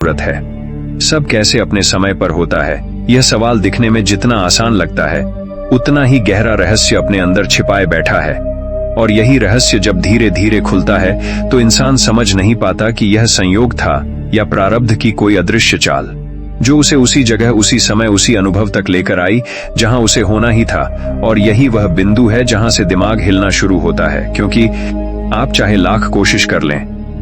जरूरत है। सब कैसे अपने समय पर होता है, यह सवाल दिखने में जितना आसान लगता है उतना ही गहरा रहस्य अपने अंदर छिपाए बैठा है। और यही रहस्य जब धीरे धीरे खुलता है तो इंसान समझ नहीं पाता कि यह संयोग था या प्रारब्ध की कोई अदृश्य चाल, जो उसे उसी जगह, उसी समय, उसी अनुभव तक लेकर आई जहां उसे होना ही था। और यही वह बिंदु है जहां से दिमाग हिलना शुरू होता है। क्योंकि आप चाहे लाख कोशिश कर लें,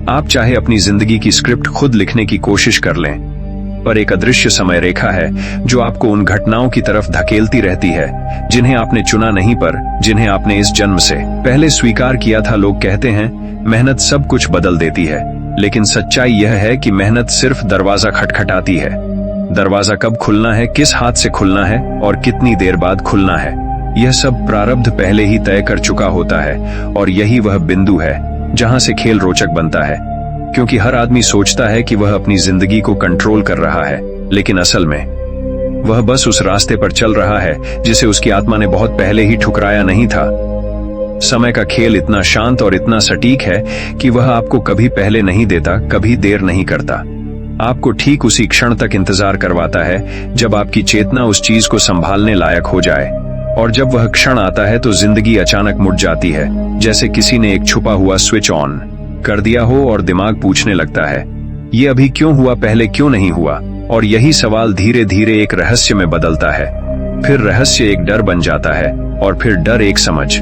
आप चाहे अपनी जिंदगी की स्क्रिप्ट खुद लिखने की कोशिश कर लें, पर एक अदृश्य समय रेखा है जो आपको उन घटनाओं की तरफ धकेलती रहती है जिन्हें आपने चुना नहीं, पर जिन्हें आपने इस जन्म से पहले स्वीकार किया था। लोग कहते हैं मेहनत सब कुछ बदल देती है, लेकिन सच्चाई यह है कि मेहनत सिर्फ दरवाजा खटखटाती है। दरवाजा कब खुलना है, किस हाथ से खुलना है और कितनी देर बाद खुलना है, यह सब प्रारब्ध पहले ही तय कर चुका होता है। और यही वह बिंदु है जहां से खेल रोचक बनता है। क्योंकि हर आदमी सोचता है कि वह अपनी जिंदगी को कंट्रोल कर रहा है, लेकिन असल में वह बस उस रास्ते पर चल रहा है जिसे उसकी आत्मा ने बहुत पहले ही ठुकराया नहीं था। समय का खेल इतना शांत और इतना सटीक है कि वह आपको कभी पहले नहीं देता, कभी देर नहीं करता। आपको ठीक उसी क्षण तक इंतजार करवाता है जब आपकी चेतना उस चीज को संभालने लायक हो जाए। और जब वह क्षण आता है तो जिंदगी अचानक मुड़ जाती है, जैसे किसी ने एक छुपा हुआ स्विच ऑन कर दिया हो और दिमाग पूछने लगता है ये अभी क्यों हुआ, पहले क्यों नहीं हुआ। और यही सवाल धीरे धीरे एक रहस्य में बदलता है, फिर रहस्य एक डर बन जाता है, और फिर डर एक समझ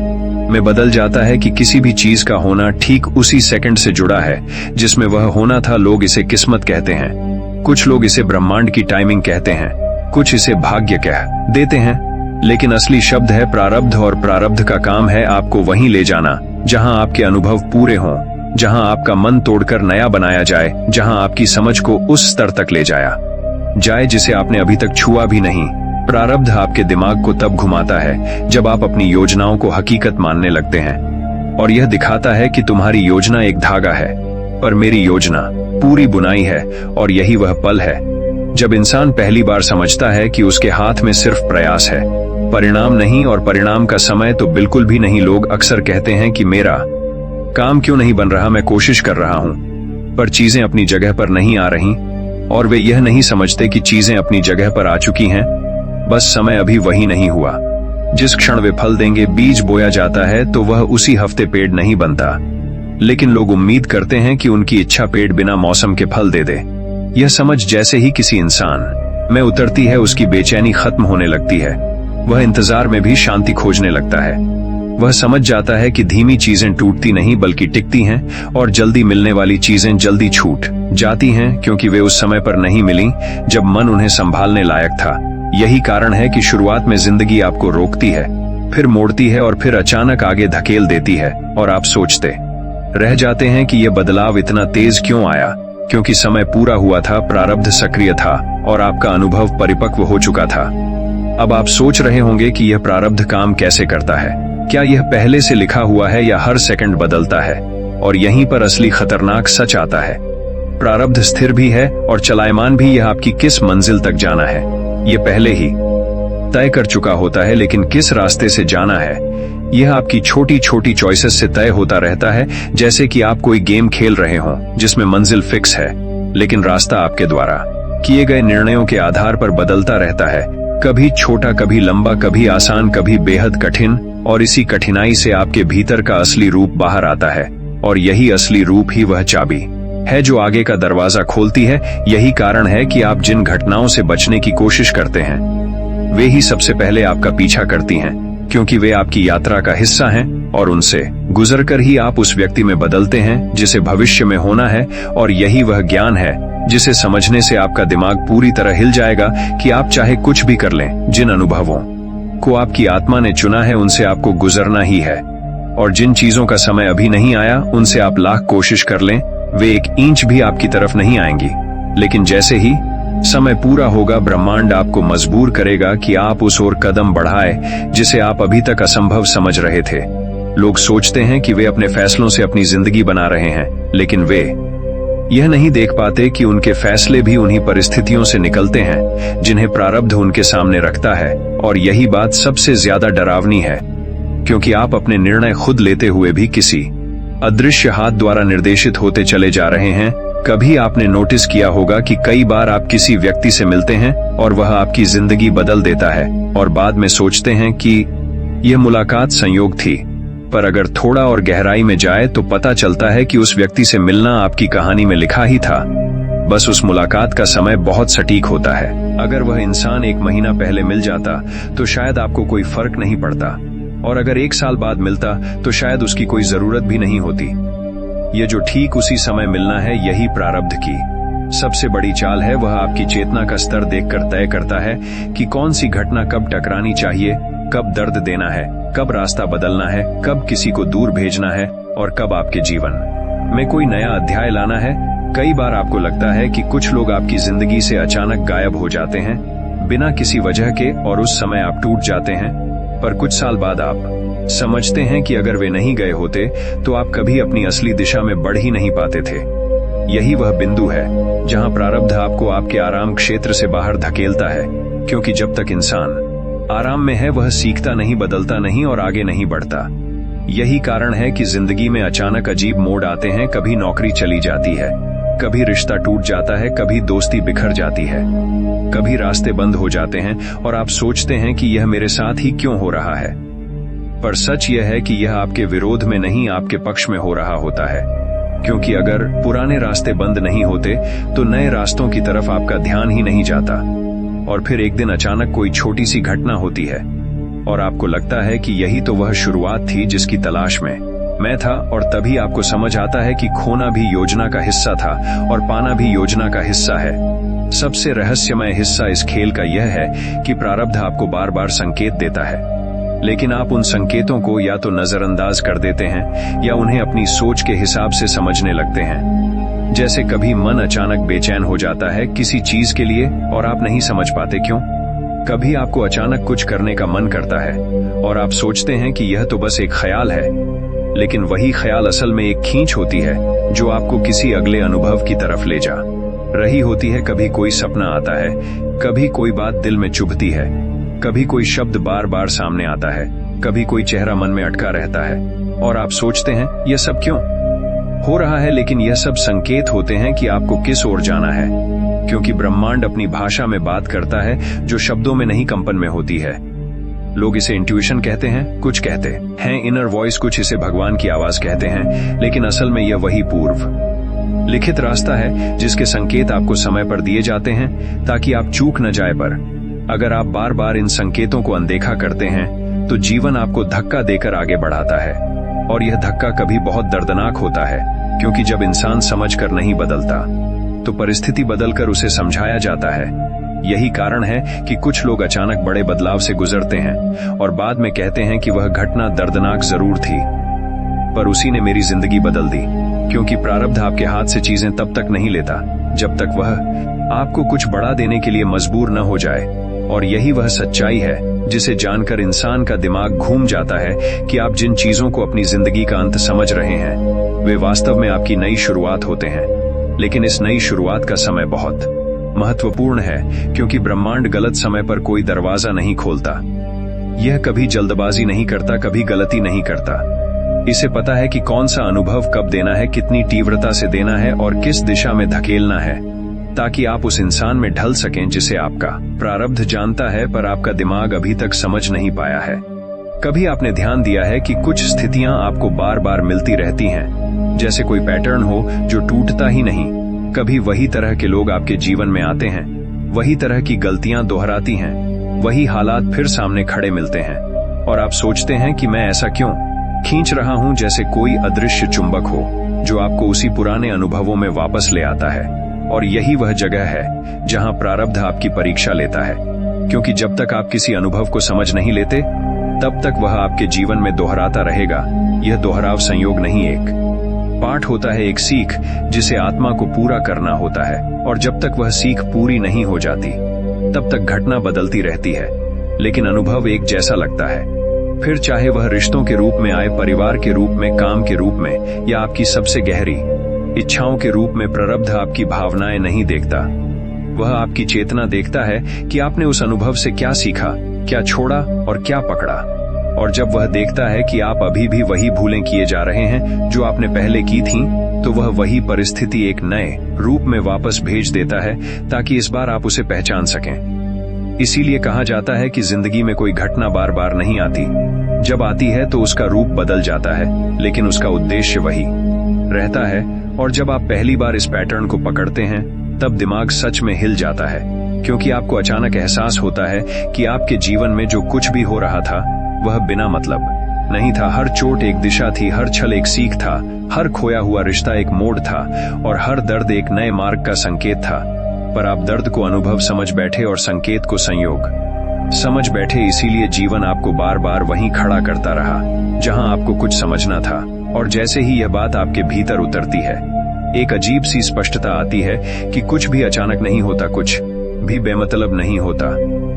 में बदल जाता है कि किसी भी चीज का होना ठीक उसी सेकंड से जुड़ा है जिसमें वह होना था। लोग इसे किस्मत कहते हैं, कुछ लोग इसे ब्रह्मांड की टाइमिंग कहते हैं, कुछ इसे भाग्य कह देते हैं, लेकिन असली शब्द है प्रारब्ध। और प्रारब्ध का काम है आपको वहीं ले जाना जहां आपके अनुभव पूरे हों, जहां आपका मन तोड़कर नया बनाया जाए, जहां आपकी समझ को उस स्तर तक ले जाया जाए जिसे आपने अभी तक छुआ भी नहीं। प्रारब्ध आपके दिमाग को तब घुमाता है जब आप अपनी योजनाओं को हकीकत मानने लगते हैं, और यह दिखाता है कि तुम्हारी योजना एक धागा है पर मेरी योजना पूरी बुनाई है। और यही वह पल है जब इंसान पहली बार समझता है कि उसके हाथ में सिर्फ प्रयास है, परिणाम नहीं, और परिणाम का समय तो बिल्कुल भी नहीं। लोग अक्सर कहते हैं कि मेरा काम क्यों नहीं बन रहा, मैं कोशिश कर रहा हूं पर चीजें अपनी जगह पर नहीं आ रही, और वे यह नहीं समझते कि चीजें अपनी जगह पर आ चुकी हैं, बस समय अभी वही नहीं हुआ। जिस क्षण वे फल देंगे, बीज बोया जाता है तो वह उसी हफ्ते पेड़ नहीं बनता, लेकिन लोग उम्मीद करते हैं कि उनकी इच्छा पेड़ बिना मौसम के फल दे दे। यह समझ जैसे ही किसी इंसान में उतरती है, उसकी बेचैनी खत्म होने लगती है। वह इंतजार में भी शांति खोजने लगता है। वह समझ जाता है कि धीमी चीजें टूटती नहीं बल्कि टिकती हैं, और जल्दी मिलने वाली चीजें जल्दी छूट जाती हैं क्योंकि वे उस समय पर नहीं मिली जब मन उन्हें संभालने लायक था। यही कारण है कि शुरुआत में जिंदगी आपको रोकती है, फिर मोड़ती है, और फिर अचानक आगे धकेल देती है, और आप सोचते रह जाते हैं कि यह बदलाव इतना तेज क्यों आया। क्योंकि समय पूरा हुआ था, प्रारब्ध सक्रिय था, और आपका अनुभव परिपक्व हो चुका था। अब आप सोच रहे होंगे कि यह प्रारब्ध काम कैसे करता है, क्या यह पहले से लिखा हुआ है या हर सेकंड बदलता है। और यहीं पर असली खतरनाक सच आता है। प्रारब्ध स्थिर भी है और चलायमान भी। यह आपकी किस मंजिल तक जाना है यह पहले ही तय कर चुका होता है, लेकिन किस रास्ते से जाना है यह आपकी छोटी छोटी चॉइसेस से तय होता रहता है। जैसे कि आप कोई गेम खेल रहे हों जिसमें मंजिल फिक्स है, लेकिन रास्ता आपके द्वारा किए गए निर्णयों के आधार पर बदलता रहता है, कभी छोटा, कभी लंबा, कभी आसान, कभी बेहद कठिन। और इसी कठिनाई से आपके भीतर का असली रूप बाहर आता है, और यही असली रूप ही वह चाबी है जो आगे का दरवाजा खोलती है। यही कारण है कि आप जिन घटनाओं से बचने की कोशिश करते हैं वे ही सबसे पहले आपका पीछा करती हैं, क्योंकि वे आपकी यात्रा का हिस्सा हैं, और उनसे गुजरकर ही आप उस व्यक्ति में बदलते हैं जिसे भविष्य में होना है। और यही वह ज्ञान है जिसे समझने से आपका दिमाग पूरी तरह हिल जाएगा कि आप चाहे कुछ भी कर लें, जिन अनुभवों को आपकी आत्मा ने चुना है उनसे आपको गुजरना ही है। और जिन चीजों का समय अभी नहीं आया उनसे आप लाख कोशिश कर लें, वे एक इंच भी आपकी तरफ नहीं आएंगी। लेकिन जैसे ही समय पूरा होगा, ब्रह्मांड आपको मजबूर करेगा कि आप उस ओर कदम बढ़ाए जिसे आप अभी तक असंभव समझ रहे थे। लोग सोचते हैं कि वे अपने फैसलों से अपनी जिंदगी बना रहे हैं, लेकिन वे यह नहीं देख पाते कि उनके फैसले भी उन्हीं परिस्थितियों से निकलते हैं जिन्हें प्रारब्ध उनके सामने रखता है। और यही बात सबसे ज्यादा डरावनी है, क्योंकि आप अपने निर्णय खुद लेते हुए भी किसी अदृश्य हाथ द्वारा निर्देशित होते चले जा रहे हैं। कभी आपने नोटिस किया होगा कि कई बार आप किसी व्यक्ति से मिलते हैं और वह आपकी जिंदगी बदल देता है और बाद में सोचते हैं कि यह मुलाकात संयोग थी। पर अगर थोड़ा और गहराई में जाए तो पता चलता है कि उस व्यक्ति से मिलना आपकी कहानी में लिखा ही था। बस उस मुलाकात का समय बहुत सटीक होता है। अगर वह इंसान 1 महीना पहले मिल जाता तो शायद आपको कोई फर्क नहीं पड़ता, और अगर 1 साल बाद मिलता तो शायद उसकी कोई जरूरत भी नहीं होती। ये जो ठीक उसी समय मिलना है, यही प्रारब्ध की सबसे बड़ी चाल है। वह आपकी चेतना का स्तर देखकर तय करता है कि कौन सी घटना कब टकरानी चाहिए, कब दर्द देना है, कब रास्ता बदलना है, कब किसी को दूर भेजना है और कब आपके जीवन में कोई नया अध्याय लाना है। कई बार आपको लगता है कि कुछ लोग आपकी जिंदगी से अचानक गायब हो जाते हैं बिना किसी वजह के, और उस समय आप टूट जाते हैं। पर कुछ साल बाद आप समझते हैं कि अगर वे नहीं गए होते तो आप कभी अपनी असली दिशा में बढ़ ही नहीं पाते थे। यही वह बिंदु है जहां प्रारब्ध आपको आपके आराम क्षेत्र से बाहर धकेलता है, क्योंकि जब तक इंसान आराम में है वह सीखता नहीं, बदलता नहीं और आगे नहीं बढ़ता। यही कारण है कि जिंदगी में अचानक अजीब मोड़ आते हैं। कभी नौकरी चली जाती है, कभी रिश्ता टूट जाता है, कभी दोस्ती बिखर जाती है, कभी रास्ते बंद हो जाते हैं और आप सोचते हैं कि यह मेरे साथ ही क्यों हो रहा है। पर सच यह है कि यह आपके विरोध में नहीं, आपके पक्ष में हो रहा होता है, क्योंकि अगर पुराने रास्ते बंद नहीं होते तो नए रास्तों की तरफ आपका ध्यान ही नहीं जाता। और फिर एक दिन अचानक कोई छोटी सी घटना होती है और आपको लगता है कि यही तो वह शुरुआत थी जिसकी तलाश में मैं था। और तभी आपको समझ आता है कि खोना भी योजना का हिस्सा था और पाना भी योजना का हिस्सा है। सबसे रहस्यमय हिस्सा इस खेल का यह है कि प्रारब्ध आपको बार बार संकेत देता है, लेकिन आप उन संकेतों को या तो नजरअंदाज कर देते हैं या उन्हें अपनी सोच के हिसाब से समझने लगते हैं। जैसे कभी मन अचानक बेचैन हो जाता है किसी चीज के लिए और आप नहीं समझ पाते क्यों। कभी आपको अचानक कुछ करने का मन करता है और आप सोचते हैं कि यह तो बस एक ख्याल है, लेकिन वही ख्याल असल में एक खींच होती है जो आपको किसी अगले अनुभव की तरफ ले जा रही होती है। कभी कोई सपना आता है, कभी कोई बात दिल में चुभती है, कभी कोई शब्द बार बार सामने आता है, कभी कोई चेहरा मन में अटका रहता है और आप सोचते हैं यह सब क्यों हो रहा है। लेकिन यह सब संकेत होते हैं कि आपको किस ओर जाना है, क्योंकि ब्रह्मांड अपनी भाषा में बात करता है जो शब्दों में नहीं, कंपन में होती है। लोग इसे इंट्यूशन कहते हैं, कुछ कहते हैं इनर वॉइस, कुछ इसे भगवान की आवाज कहते हैं, लेकिन असल में यह वही पूर्व लिखित रास्ता है जिसके संकेत आपको समय पर दिए जाते हैं ताकि आप चूक न जाए। पर अगर आप बार बार इन संकेतों को अनदेखा करते हैं तो जीवन आपको धक्का देकर आगे बढ़ाता है, और यह धक्का कभी बहुत दर्दनाक होता है, क्योंकि जब इंसान समझकर नहीं बदलता तो परिस्थिति बदलकर उसे समझाया जाता है। यही कारण है कि कुछ लोग अचानक बड़े बदलाव से गुजरते हैं और बाद में कहते हैं कि वह घटना दर्दनाक जरूर थी, पर उसी ने मेरी जिंदगी बदल दी। क्योंकि प्रारब्ध आपके हाथ से चीजें तब तक नहीं लेता जब तक वह आपको कुछ बड़ा देने के लिए मजबूर न हो जाए। और यही वह सच्चाई है जिसे जानकर इंसान का दिमाग घूम जाता है कि आप जिन चीजों को अपनी जिंदगी का अंत समझ रहे हैं वे वास्तव में आपकी नई शुरुआत होते हैं। लेकिन इस नई शुरुआत का समय बहुत महत्वपूर्ण है, क्योंकि ब्रह्मांड गलत समय पर कोई दरवाजा नहीं खोलता। यह कभी जल्दबाजी नहीं करता, कभी गलती नहीं करता। इसे पता है कि कौन सा अनुभव कब देना है, कितनी तीव्रता से देना है और किस दिशा में धकेलना है, ताकि आप उस इंसान में ढल सकें जिसे आपका प्रारब्ध जानता है पर आपका दिमाग अभी तक समझ नहीं पाया है। कभी आपने ध्यान दिया है कि कुछ स्थितियां आपको बार बार मिलती रहती हैं, जैसे कोई पैटर्न हो जो टूटता ही नहीं। कभी वही तरह के लोग आपके जीवन में आते हैं, वही तरह की गलतियां दोहराती हैं, वही हालात फिर सामने खड़े मिलते हैं और आप सोचते हैं कि मैं ऐसा क्यों खींच रहा हूं। जैसे कोई अदृश्य चुंबक हो जो आपको उसी पुराने अनुभवों में वापस ले आता है। और यही वह जगह है जहां प्रारब्ध आपकी परीक्षा लेता है, क्योंकि जब तक आप किसी अनुभव को समझ नहीं लेते तब तक वह आपके जीवन में दोहराता रहेगा। यह दोहराव संयोग नहीं, एक पाठ होता है, एक सीख जिसे आत्मा को पूरा करना होता है। और जब तक वह सीख पूरी नहीं हो जाती तब तक घटना बदलती रहती है, लेकिन अनुभव एक जैसा लगता है। फिर चाहे वह रिश्तों के रूप में आए, परिवार के रूप में, काम के रूप में या आपकी सबसे गहरी इच्छाओं के रूप में, प्रारब्ध आपकी भावनाएं नहीं देखता, वह आपकी चेतना देखता है कि आपने उस अनुभव से क्या सीखा, क्या छोड़ा और क्या पकड़ा। और जब वह देखता है कि आप अभी भी वही भूलें किए जा रहे हैं जो आपने पहले की थीं, तो वह वही परिस्थिति एक नए रूप में वापस भेज देता है ताकि इस बार आप उसे पहचान सकें। इसीलिए कहा जाता है कि जिंदगी में कोई घटना बार बार नहीं आती। जब आती है तो उसका रूप बदल जाता है, लेकिन उसका उद्देश्य वही रहता है। और जब आप पहली बार इस पैटर्न को पकड़ते हैं, तब दिमाग सच में हिल जाता है, क्योंकि आपको अचानक एहसास होता है कि आपके जीवन में जो कुछ भी हो रहा था वह बिना मतलब नहीं था। हर चोट एक दिशा थी, हर छल एक सीख था, हर खोया हुआ रिश्ता एक मोड़ था, और हर दर्द एक नए मार्ग का संकेत था। पर आप दर्द को अनुभव समझ बैठे और संकेत को संयोग समझ बैठे, इसीलिए जीवन आपको बार बार वहीं खड़ा करता रहा जहां आपको कुछ समझना था। और जैसे ही यह बात आपके भीतर उतरती है, एक अजीब सी स्पष्टता आती है कि कुछ भी अचानक नहीं होता, कुछ भी बेमतलब नहीं होता।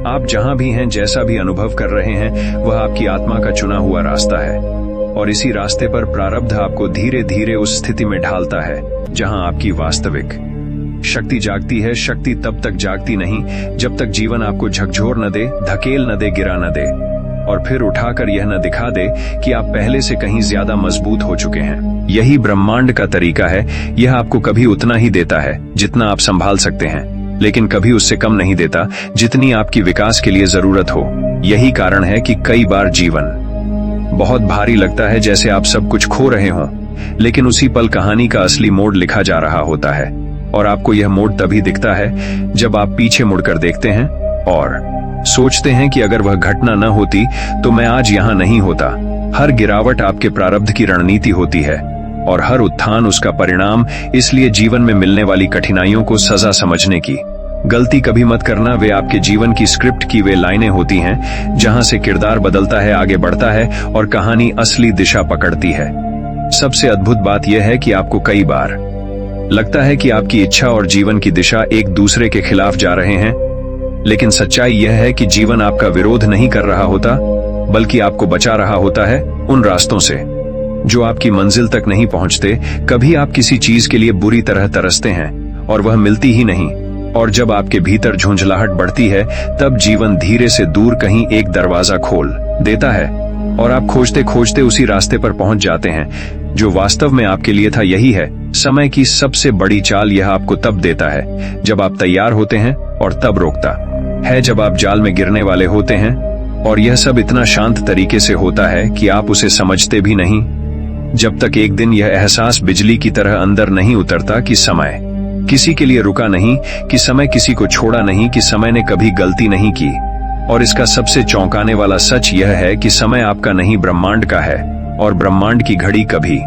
आप जहां भी हैं, जैसा भी अनुभव कर रहे हैं, वह आपकी आत्मा का चुना हुआ रास्ता है। और इसी रास्ते पर प्रारब्ध आपको धीरे धीरे उस स्थिति में ढालता है जहां आपकी वास्तविक शक्ति जागती है। शक्ति तब तक जागती नहीं जब तक जीवन आपको झकझोर न दे, धकेल न दे, गिरा न दे, और फिर उठाकर यह न दिखा दे कि आप पहले से कहीं ज्यादा मजबूत हो चुके हैं। यही ब्रह्मांड का तरीका है। यह आपको कभी उतना ही देता है जितना आप संभाल सकते हैं, लेकिन कभी उससे कम नहीं देता जितनी आपकी विकास के लिए जरूरत हो। यही कारण है कि कई बार जीवन बहुत भारी लगता है, जैसे आप सब कुछ खो रहे हों, लेकिन उसी पल कहानी का असली मोड़ लिखा जा रहा होता है। और आपको यह मोड़ तभी दिखता है जब आप पीछे मुड़कर देखते हैं और सोचते हैं कि अगर वह घटना न होती तो मैं आज यहां नहीं होता। हर गिरावट आपके प्रारब्ध की रणनीति होती है और हर उत्थान उसका परिणाम। इसलिए जीवन में मिलने वाली कठिनाइयों को सजा समझने की गलती कभी मत करना। वे आपके जीवन की स्क्रिप्ट की वे लाइनें होती हैं जहां से किरदार बदलता है, आगे बढ़ता है और कहानी असली दिशा पकड़ती है। सबसे अद्भुत बात यह है कि आपको कई बार लगता है कि आपकी इच्छा और जीवन की दिशा एक दूसरे के खिलाफ जा रहे हैं, लेकिन सच्चाई यह है कि जीवन आपका विरोध नहीं कर रहा होता, बल्कि आपको बचा रहा होता है उन रास्तों से जो आपकी मंजिल तक नहीं पहुंचते। कभी आप किसी चीज के लिए बुरी तरह तरसते हैं और वह मिलती ही नहीं, और जब आपके भीतर झुंझलाहट बढ़ती है, तब जीवन धीरे से दूर कहीं एक दरवाजा खोल देता है और आप खोजते खोजते उसी रास्ते पर पहुंच जाते हैं जो वास्तव में आपके लिए था। यही है समय की सबसे बड़ी चाल। यह आपको तब देता है जब आप तैयार होते हैं और तब रोकता है जब आप जाल में गिरने वाले होते हैं। और यह सब इतना शांत तरीके से होता है कि आप उसे समझते भी नहीं, जब तक एक दिन यह एहसास बिजली की तरह अंदर नहीं उतरता कि समय किसी के लिए रुका नहीं, कि समय किसी को छोड़ा नहीं, कि समय ने कभी गलती नहीं की। और इसका सबसे चौंकाने वाला सच यह है कि समय आपका नहीं, ब्रह्मांड का है, और ब्रह्मांड की घड़ी कभी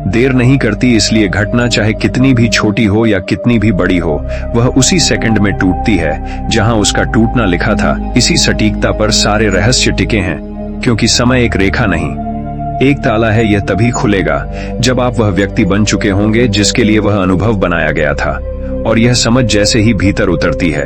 देर नहीं करती। इसलिए घटना चाहे कितनी भी छोटी हो या कितनी भी बड़ी हो, वह उसी सेकंड में टूटती है जहां उसका टूटना लिखा था। इसी सटीकता पर सारे रहस्य टिके हैं, क्योंकि समय एक रेखा नहीं, एक ताला है। यह तभी खुलेगा जब आप वह व्यक्ति बन चुके होंगे जिसके लिए वह अनुभव बनाया गया था। और यह समझ जैसे ही भीतर उतरती है,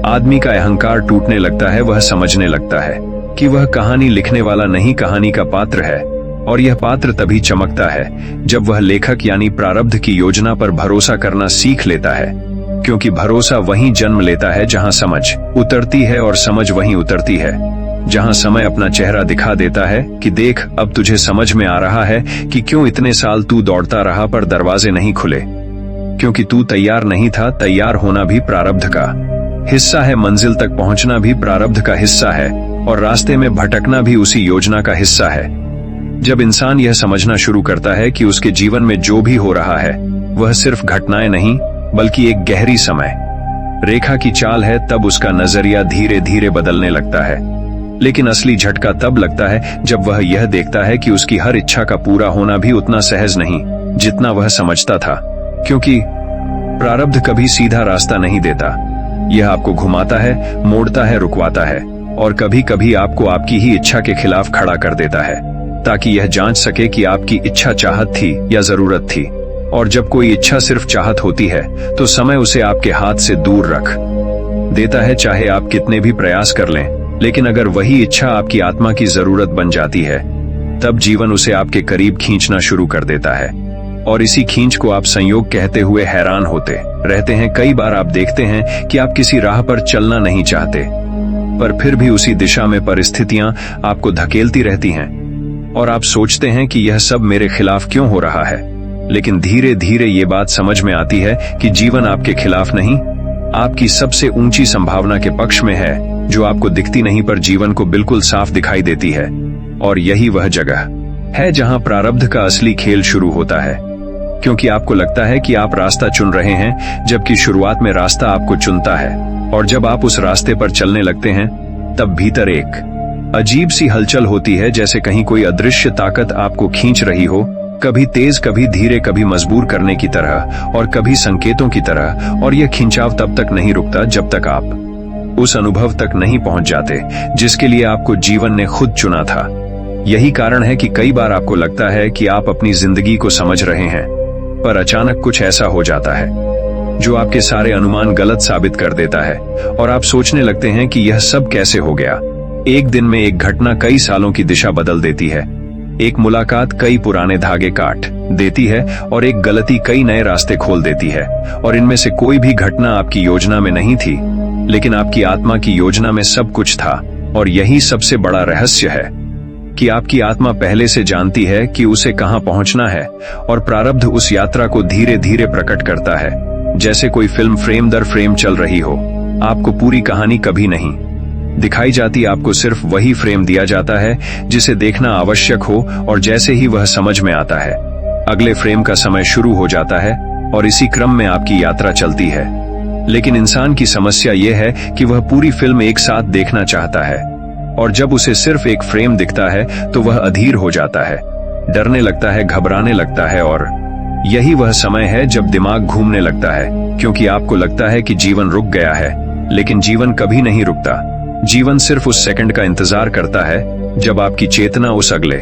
आदमी का अहंकार टूटने लगता है। वह समझने लगता है कि वह कहानी लिखने वाला नहीं, कहानी का पात्र है। और यह पात्र तभी चमकता है जब वह लेखक यानी प्रारब्ध की योजना पर भरोसा करना सीख लेता है, क्योंकि भरोसा वहीं जन्म लेता है जहां समझ उतरती है, और समझ वहीं उतरती है जहां समय अपना चेहरा दिखा देता है कि देख, अब तुझे समझ में आ रहा है कि क्यों इतने साल तू दौड़ता रहा पर दरवाजे नहीं खुले, क्योंकि तू तैयार नहीं था। तैयार होना भी प्रारब्ध का हिस्सा है, मंजिल तक पहुंचना भी प्रारब्ध का हिस्सा है, और रास्ते में भटकना भी उसी योजना का हिस्सा है। जब इंसान यह समझना शुरू करता है कि उसके जीवन में जो भी हो रहा है वह सिर्फ घटनाएं नहीं, बल्कि एक गहरी समय रेखा की चाल है, तब उसका नजरिया धीरे धीरे बदलने लगता है। लेकिन असली झटका तब लगता है जब वह यह देखता है कि उसकी हर इच्छा का पूरा होना भी उतना सहज नहीं जितना वह समझता था, क्योंकि प्रारब्ध कभी सीधा रास्ता नहीं देता। यह आपको घुमाता है, मोड़ता है, रुकवाता है, और कभी कभी आपको आपकी ही इच्छा के खिलाफ खड़ा कर देता है, ताकि यह जांच सके कि आपकी इच्छा चाहत थी या जरूरत थी। और जब कोई इच्छा सिर्फ चाहत होती है तो समय उसे आपके हाथ से दूर रख देता है, चाहे आप कितने भी प्रयास कर लें। लेकिन अगर वही इच्छा आपकी आत्मा की जरूरत बन जाती है, तब जीवन उसे आपके करीब खींचना शुरू कर देता है। और इसी खींच को आप संयोग कहते हुए हैरान होते रहते हैं। कई बार आप देखते हैं कि आप किसी राह पर चलना नहीं चाहते, पर फिर भी उसी दिशा में परिस्थितियां आपको धकेलती रहती हैं और आप सोचते हैं कि यह सब मेरे खिलाफ क्यों हो रहा है। लेकिन धीरे धीरे ये बात समझ में आती है कि जीवन आपके खिलाफ नहीं, आपकी सबसे ऊंची संभावना के पक्ष में है, जो आपको दिखती नहीं पर जीवन को बिल्कुल साफ दिखाई देती है। और यही वह जगह है जहां प्रारब्ध का असली खेल शुरू होता है, क्योंकि आपको लगता है कि आप रास्ता चुन रहे हैं, जबकि शुरुआत में रास्ता आपको चुनता है। और जब आप उस रास्ते पर चलने लगते हैं, तब भीतर एक अजीब सी हलचल होती है, जैसे कहीं कोई अदृश्य ताकत आपको खींच रही हो, कभी तेज, कभी धीरे, कभी मजबूर करने की तरह और कभी संकेतों की तरह। और यह खिंचाव तब तक नहीं रुकता जब तक आप उस अनुभव तक नहीं पहुंच जाते जिसके लिए आपको जीवन ने खुद चुना था। यही कारण है कि कई बार आपको लगता है कि आप अपनी जिंदगी को समझ रहे हैं, पर अचानक कुछ ऐसा हो जाता है जो आपके सारे अनुमान गलत साबित कर देता है और आप सोचने लगते हैं कि यह सब कैसे हो गया। एक दिन में एक घटना कई सालों की दिशा बदल देती है, एक मुलाकात कई पुराने धागे काट देती है और एक गलती कई नए रास्ते खोल देती है। और इनमें से कोई भी घटना आपकी योजना में नहीं थी, लेकिन आपकी आत्मा की योजना में सब कुछ था। और यही सबसे बड़ा रहस्य है कि आपकी आत्मा पहले से जानती है कि उसे कहां पहुंचना है, और प्रारब्ध उस यात्रा को धीरे धीरे प्रकट करता है, जैसे कोई फिल्म फ्रेम दर फ्रेम चल रही हो। आपको पूरी कहानी कभी नहीं दिखाई जाती, आपको सिर्फ वही फ्रेम दिया जाता है जिसे देखना आवश्यक हो, और जैसे ही वह समझ में आता है, अगले फ्रेम का समय शुरू हो जाता है और इसी क्रम में आपकी यात्रा चलती है। लेकिन इंसान की समस्या यह है कि वह पूरी फिल्म एक साथ देखना चाहता है, और जब उसे सिर्फ एक फ्रेम दिखता है तो वह अधीर हो जाता है, डरने लगता है, घबराने लगता है। और यही वह समय है जब दिमाग घूमने लगता है, क्योंकि आपको लगता है कि जीवन रुक गया है, लेकिन जीवन कभी नहीं रुकता। जीवन सिर्फ उस सेकंड का इंतजार करता है जब आपकी चेतना उस अगले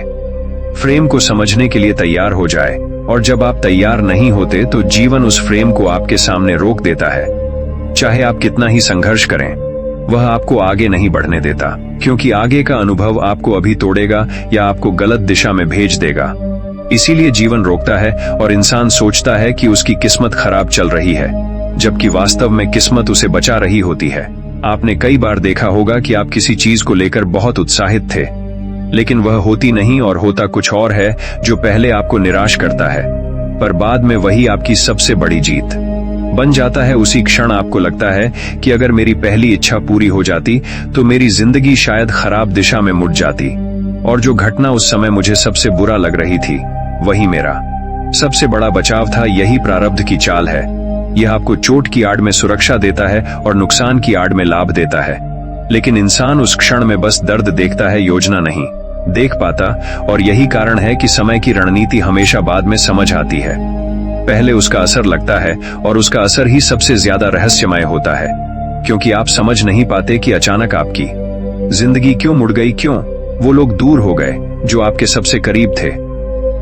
फ्रेम को समझने के लिए तैयार हो जाए। और जब आप तैयार नहीं होते तो जीवन उस फ्रेम को आपके सामने रोक देता है। चाहे आप कितना ही संघर्ष करें, वह आपको आगे नहीं बढ़ने देता, क्योंकि आगे का अनुभव आपको अभी तोड़ेगा या आपको गलत दिशा में भेज देगा। इसीलिए जीवन रोकता है और इंसान सोचता है कि उसकी किस्मत खराब चल रही है, जबकि वास्तव में किस्मत उसे बचा रही होती है। आपने कई बार देखा होगा कि आप किसी चीज को लेकर बहुत उत्साहित थे, लेकिन वह होती नहीं और होता कुछ और है, जो पहले आपको निराश करता है, पर बाद में वही आपकी सबसे बड़ी जीत बन जाता है। उसी क्षण आपको लगता है कि अगर मेरी पहली इच्छा पूरी हो जाती तो मेरी जिंदगी शायद खराब दिशा में मुड़ जाती, और जो घटना उस समय मुझे सबसे बुरा लग रही थी, वही मेरा सबसे बड़ा बचाव था। यही प्रारब्ध की चाल है। यह आपको चोट की आड़ में सुरक्षा देता है और नुकसान की आड़ में लाभ देता है, लेकिन इंसान उस क्षण में बस दर्द देखता है, योजना नहीं देख पाता। और यही कारण है कि समय की रणनीति हमेशा बाद में समझ आती है। पहले उसका असर लगता है, और उसका असर ही सबसे ज्यादा रहस्यमय होता है, क्योंकि आप समझ नहीं पाते कि अचानक आपकी जिंदगी क्यों मुड़ गई, क्यों वो लोग दूर हो गए जो आपके सबसे करीब थे,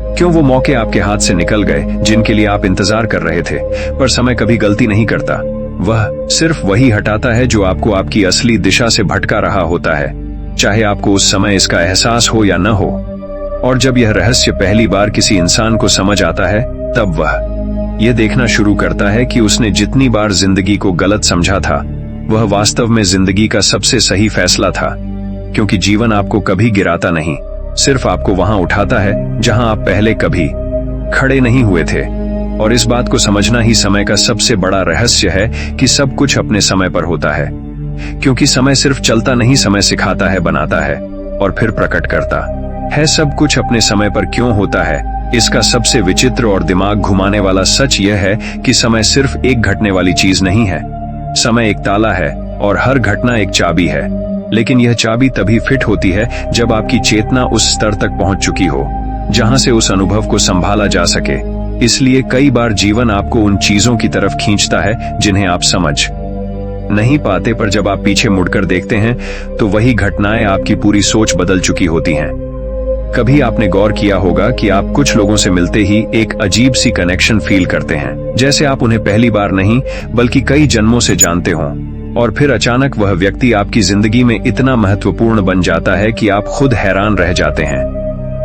क्यों वो मौके आपके हाथ से निकल गए जिनके लिए आप इंतजार कर रहे थे। पर समय कभी गलती नहीं करता, वह सिर्फ वही हटाता है जो आपको आपकी असली दिशा से भटका रहा होता है, चाहे आपको उस समय इसका एहसास हो या न हो। और जब यह रहस्य पहली बार किसी इंसान को समझ आता है, तब वह यह देखना शुरू करता है कि उसने जितनी बार जिंदगी को गलत समझा था, वह वास्तव में जिंदगी का सबसे सही फैसला था। क्योंकि जीवन आपको कभी गिराता नहीं, सिर्फ आपको वहां उठाता है जहां आप पहले कभी खड़े नहीं हुए थे। और इस बात को समझना ही समय का सबसे बड़ा रहस्य है कि सब कुछ अपने समय पर होता है, क्योंकि समय सिर्फ चलता नहीं, समय सिखाता है, बनाता है और फिर प्रकट करता है। सब कुछ अपने समय पर क्यों होता है, इसका सबसे विचित्र और दिमाग घुमाने वाला सच यह है कि समय सिर्फ एक घटने वाली चीज नहीं है। समय एक ताला है और हर घटना एक चाबी है, लेकिन यह चाबी तभी फिट होती है जब आपकी चेतना उस स्तर तक पहुंच चुकी हो जहां से उस अनुभव को संभाला जा सके। इसलिए कई बार जीवन आपको उन चीजों की तरफ खींचता है जिन्हें आप समझ नहीं पाते, पर जब आप पीछे मुड़कर देखते हैं तो वही घटनाएं आपकी पूरी सोच बदल चुकी होती हैं। कभी आपने गौर किया होगा कि आप कुछ लोगों से मिलते ही एक अजीब सी कनेक्शन फील करते हैं, जैसे आप उन्हें पहली बार नहीं बल्कि कई जन्मों से जानते हों, और फिर अचानक वह व्यक्ति आपकी जिंदगी में इतना महत्वपूर्ण बन जाता है कि आप खुद हैरान रह जाते हैं,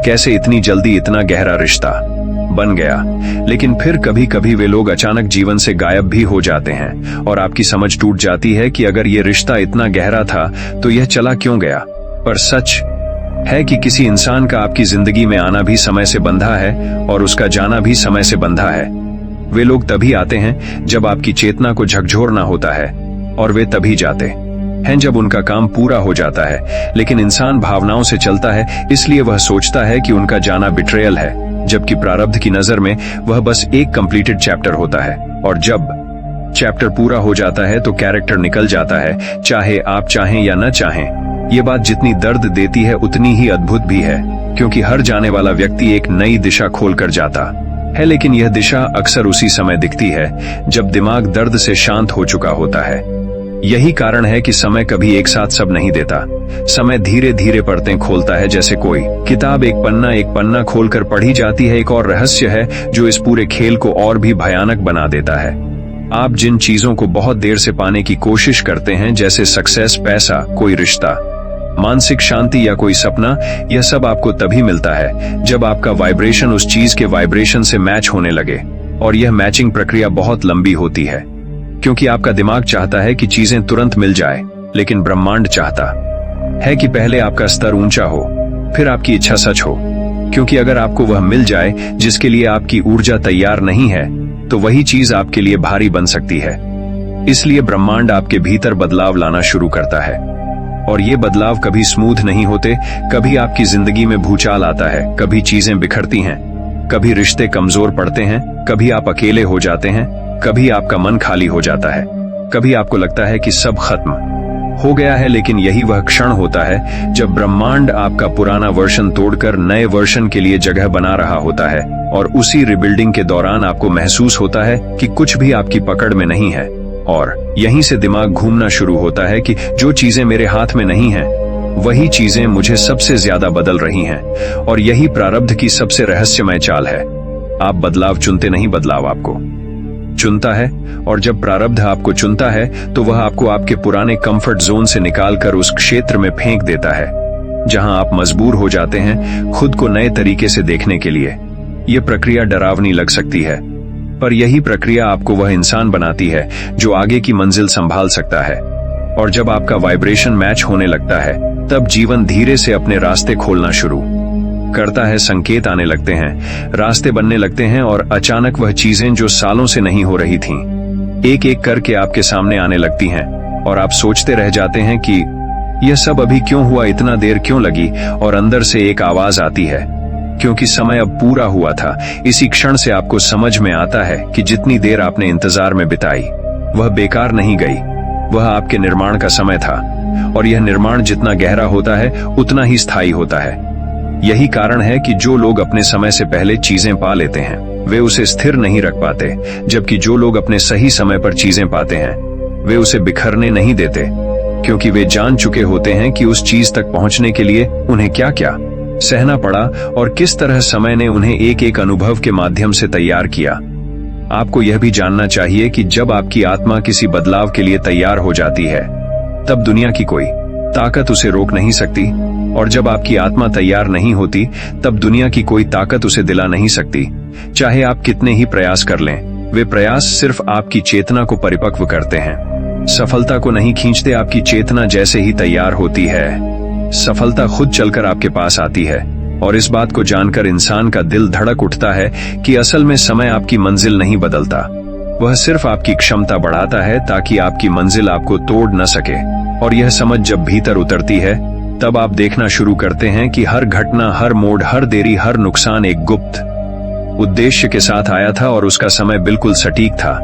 कैसे इतनी जल्दी इतना गहरा रिश्ता बन गया। लेकिन फिर कभी कभी वे लोग अचानक जीवन से गायब भी हो जाते हैं और आपकी समझ टूट जाती है कि अगर ये रिश्ता इतना गहरा था तो यह चला क्यों गया। पर सच है कि किसी इंसान का आपकी जिंदगी में आना भी समय से बंधा है और उसका जाना भी समय से बंधा है। वे लोग तभी आते हैं जब आपकी चेतना को झकझोरना होता है और वे तभी जाते हैं जब उनका काम पूरा हो जाता है। लेकिन इंसान भावनाओं से चलता है, इसलिए वह सोचता है कि उनका जाना बिट्रेयल है, जबकि प्रारब्ध की नजर में वह बस एक कंप्लीटेड चैप्टर होता है। और जब चैप्टर पूरा हो जाता है तो कैरेक्टर निकल जाता है, चाहे आप चाहें या न चाहें। ये बात जितनी दर्द देती है उतनी ही अद्भुत भी है, क्योंकि हर जाने वाला व्यक्ति एक नई दिशा खोल कर जाता है। लेकिन यह दिशा अक्सर उसी समय दिखती है जब दिमाग दर्द से शांत हो चुका होता है। यही कारण है कि समय कभी एक साथ सब नहीं देता। समय धीरे धीरे परतें खोलता है, जैसे कोई किताब एक पन्ना खोलकर पढ़ी जाती है। एक और रहस्य है जो इस पूरे खेल को और भी भयानक बना देता है। आप जिन चीजों को बहुत देर से पाने की कोशिश करते हैं, जैसे सक्सेस, पैसा, कोई रिश्ता, मानसिक शांति या कोई सपना, यह सब आपको तभी मिलता है जब आपका वाइब्रेशन उस चीज के वाइब्रेशन से मैच होने लगे। और यह मैचिंग प्रक्रिया बहुत लंबी होती है, क्योंकि आपका दिमाग चाहता है कि चीजें तुरंत मिल जाए, लेकिन ब्रह्मांड चाहता है कि पहले आपका स्तर ऊंचा हो, फिर आपकी इच्छा सच हो। क्योंकि अगर आपको वह मिल जाए जिसके लिए आपकी ऊर्जा तैयार नहीं है, तो वही चीज आपके लिए भारी बन सकती है। इसलिए ब्रह्मांड आपके भीतर बदलाव लाना शुरू करता है, और ये बदलाव कभी स्मूथ नहीं होते। कभी आपकी जिंदगी में भूचाल आता है, कभी चीजें बिखरती हैं, कभी रिश्ते कमजोर पड़ते हैं, कभी आप अकेले हो जाते हैं, कभी आपका मन खाली हो जाता है, कभी आपको लगता है कि सब खत्म हो गया है। लेकिन यही वह क्षण होता है जब ब्रह्मांड आपका पुराना वर्जन तोड़कर नए वर्जन के लिए जगह बना रहा होता है। और उसी रिबिल्डिंग के दौरान आपको महसूस होता है कि कुछ भी आपकी पकड़ में नहीं है, और यहीं से दिमाग घूमना शुरू होता है कि जो चीजें मेरे हाथ में नहीं हैं, वही चीजें मुझे सबसे ज्यादा बदल रही हैं। और यही प्रारब्ध की सबसे रहस्यमय चाल है। आप बदलाव चुनते नहीं, बदलाव आपको चुनता है। और जब प्रारब्ध आपको चुनता है तो वह आपको आपके पुराने कंफर्ट जोन से निकालकर उस क्षेत्र में फेंक देता है जहां आप मजबूर हो जाते हैं खुद को नए तरीके से देखने के लिए। यह प्रक्रिया डरावनी लग सकती है, पर यही प्रक्रिया आपको वह इंसान बनाती है जो आगे की मंजिल संभाल सकता है। और जब आपका वाइब्रेशन मैच होने लगता है, तब जीवन धीरे से अपने रास्ते खोलना शुरू करता है। संकेत आने लगते हैं, रास्ते बनने लगते हैं, और अचानक वह चीजें जो सालों से नहीं हो रही थीं, एक एक करके आपके सामने आने लगती हैं। और आप सोचते रह जाते हैं कि यह सब अभी क्यों हुआ, इतना देर क्यों लगी। और अंदर से एक आवाज आती है, क्योंकि समय अब पूरा हुआ था। इसी क्षण से आपको समझ में आता है कि जितनी देर आपने इंतजार में बिताई वह बेकार नहीं गई, वह आपके निर्माण का समय था। और यह निर्माण जितना गहरा होता है उतना ही स्थायी होता है। यही कारण है कि जो लोग अपने समय से पहले चीजें पा लेते हैं वे उसे स्थिर नहीं रख पाते, जबकि जो लोग अपने सही समय पर चीजें पाते हैं वे उसे बिखरने नहीं देते, क्योंकि वे जान चुके होते हैं कि उस चीज तक पहुंचने के लिए उन्हें क्या क्या सहना पड़ा और किस तरह समय ने उन्हें एक एक अनुभव के माध्यम से तैयार किया। आपको यह भी जानना चाहिए कि जब आपकी आत्मा किसी बदलाव के लिए तैयार हो जाती है, तब दुनिया की कोई ताकत उसे रोक नहीं सकती। और जब आपकी आत्मा तैयार नहीं होती, तब दुनिया की कोई ताकत उसे दिला नहीं सकती। चाहे आप कितने ही प्रयास कर लें, वे प्रयास सिर्फ आपकी चेतना को परिपक्व करते हैं, सफलता को नहीं खींचते। आपकी चेतना जैसे ही तैयार होती है, सफलता खुद चलकर आपके पास आती है। और इस बात को जानकर इंसान का दिल धड़क उठता है कि असल में समय आपकी मंजिल नहीं बदलता, वह सिर्फ आपकी क्षमता बढ़ाता है ताकि आपकी मंजिल आपको तोड़ न सके। और यह समझ जब भीतर उतरती है, तब आप देखना शुरू करते हैं कि हर घटना, हर मोड़, हर देरी, हर नुकसान एक गुप्त उद्देश्य के साथ आया था और उसका समय बिल्कुल सटीक था।